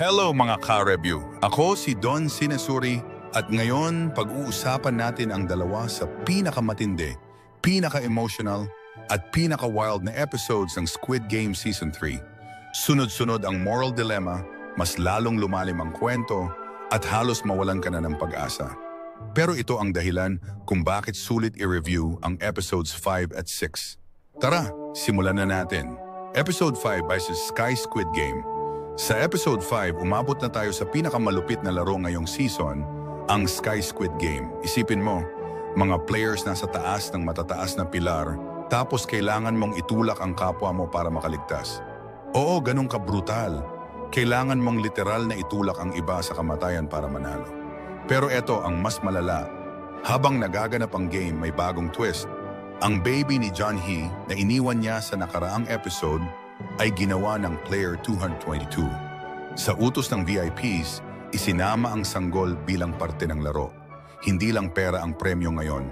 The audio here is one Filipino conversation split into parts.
Hello mga ka-review! Ako si Don Sinesuri at ngayon pag-uusapan natin ang dalawa sa pinakamatindi, pinaka-emotional at pinaka-wild na episodes ng Squid Game Season 3. Sunod-sunod ang moral dilemma, mas lalong lumalim ang kwento at halos mawalan ka na ng pag-asa. Pero ito ang dahilan kung bakit sulit i-review ang episodes 5 at 6. Tara, simulan na natin. Episode 5 versus Sky Squid Game. Sa Episode 5, umabot na tayo sa pinakamalupit na laro ngayong season, ang Sky Squid Game. Isipin mo, mga players nasa taas ng matataas na pilar, tapos kailangan mong itulak ang kapwa mo para makaligtas. Oo, ganun ka-brutal. Kailangan mong literal na itulak ang iba sa kamatayan para manalo. Pero eto ang mas malala. Habang nagaganap ang game, may bagong twist. Ang baby ni John Hee na iniwan niya sa nakaraang episode ay ginawa ng Player 222. Sa utos ng VIPs, isinama ang sanggol bilang parte ng laro. Hindi lang pera ang premyo ngayon,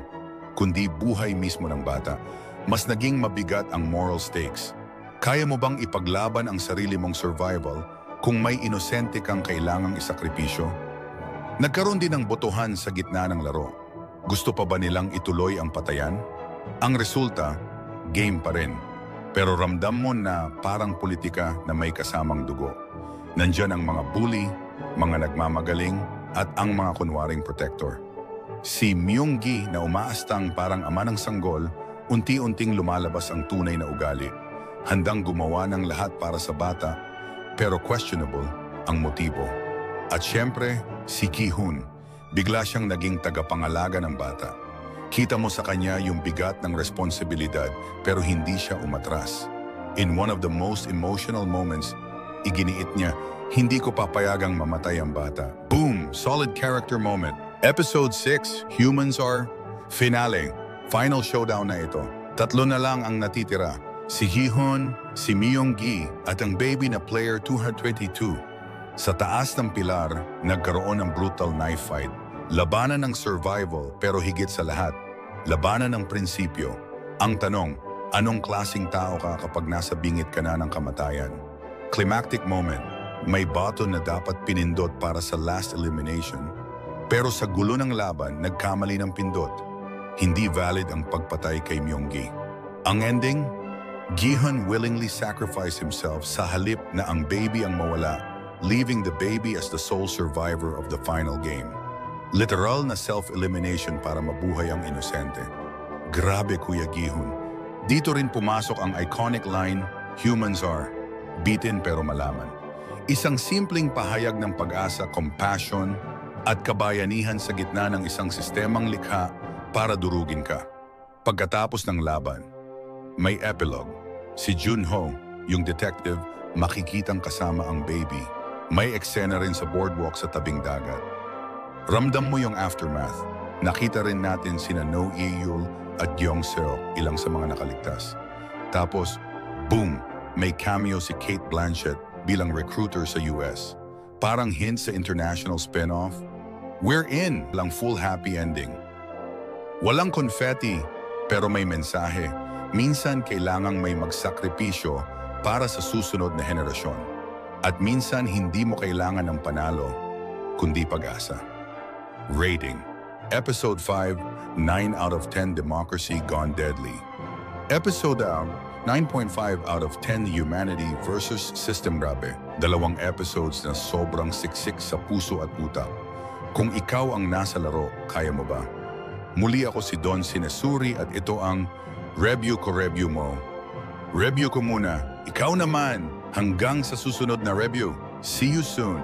kundi buhay mismo ng bata. Mas naging mabigat ang moral stakes. Kaya mo bang ipaglaban ang sarili mong survival kung may inosente kang kailangang isakripisyo? Nagkaroon din ng botohan sa gitna ng laro. Gusto pa ba nilang ituloy ang patayan? Ang resulta, game pa rin. Pero ramdam mo na parang politika na may kasamang dugo. Nandyan ang mga bully, mga nagmamagaling, at ang mga kunwaring protector. Si Myung-gi na umaastang parang ama ng sanggol, unti-unting lumalabas ang tunay na ugali. Handang gumawa ng lahat para sa bata, pero questionable ang motibo. At syempre, si Ki-hoon, bigla siyang naging tagapangalaga ng bata. Kita mo sa kanya yung bigat ng responsibilidad pero hindi siya umatras. In one of the most emotional moments, iginiit niya, hindi ko papayagang mamatay ang bata. Boom! Solid character moment. Episode 6, Humans Are Finale. Final showdown na ito. Tatlo na lang ang natitira. Si Hee-hoon, si Myung-gi at ang baby na Player 222. Sa taas ng pilar, nagkaroon ng brutal knife fight. Labanan ng survival pero higit sa lahat, labanan ng prinsipyo. Ang tanong, anong klaseng tao ka kapag nasa bingit ka na ng kamatayan? Climactic moment, may button na dapat pinindot para sa last elimination. Pero sa gulo ng laban, nagkamali ng pindot. Hindi valid ang pagpatay kay Myung-gi. Ang ending, Gi-hoon willingly sacrificed himself sa halip na ang baby ang mawala, leaving the baby as the sole survivor of the final game. Literal na self-elimination para mabuhay ang inosente. Grabe Kuya Gi-hoon. Dito rin pumasok ang iconic line, humans are, beaten pero malaman. Isang simpleng pahayag ng pag-asa, compassion, at kabayanihan sa gitna ng isang sistemang likha para durugin ka. Pagkatapos ng laban, may epilogue. Si Junho, yung detective, makikitang kasama ang baby. May eksena rin sa boardwalk sa tabing dagat. Ramdam mo yung aftermath. Nakita rin natin sina No Ye-yul at Young Seo, ilang sa mga nakaligtas. Tapos, boom! May cameo si Cate Blanchett bilang recruiter sa US. Parang hint sa international spin-off. We're in! Lang full happy ending. Walang confetti, pero may mensahe. Minsan kailangang may magsakripisyo para sa susunod na henerasyon. At minsan hindi mo kailangan ng panalo, kundi pag-asa. Rating. Episode 5, 9 out of 10 Democracy Gone Deadly. Episode 9.5 out of 10 Humanity versus System. Grabe. Dalawang episodes na sobrang siksik sa puso at utak. Kung ikaw ang nasa laro, kaya mo ba? Muli ako si Don Sinesuri at ito ang Review ko Review Mo. Review ko muna. Ikaw naman. Hanggang sa susunod na review. See you soon.